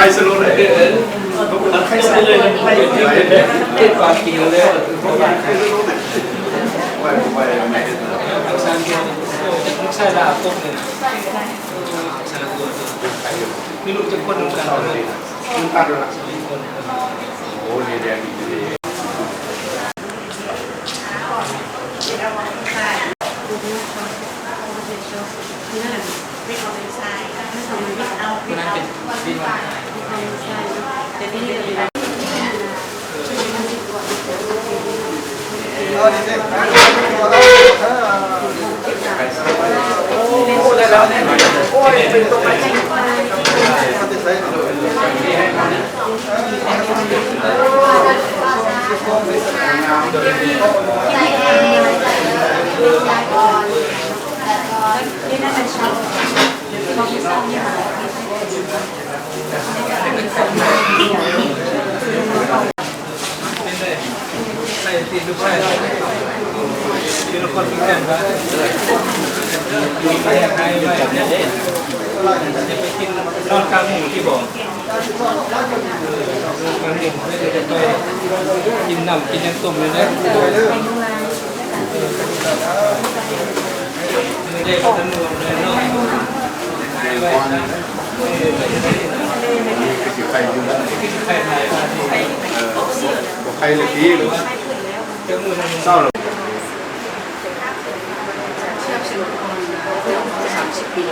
รสรุปเลยใครสรุปเลยเก็บความกินเลยว่าไม่ได้ลูกชายเดียวลูกชายดาบต้นเลยชายตัวมีลูกจะคนกันเลยลูกตัดเลยโอ้ยเรียนดีใส่ตีนลูกชายตีนลูกคนพิการบ้างไปยังไงไปจะไปกินนอนกลางหมู่ที่บอกกลางหมู่ไม่ได้ไปกินน้ำกินยังตุ่มเลยนะไม่ได้ไปทั้งรวมเลยเนาะใครอยู่แล้วใครใครเลยพี่หรือว่าเศร้าหรอ30 ปี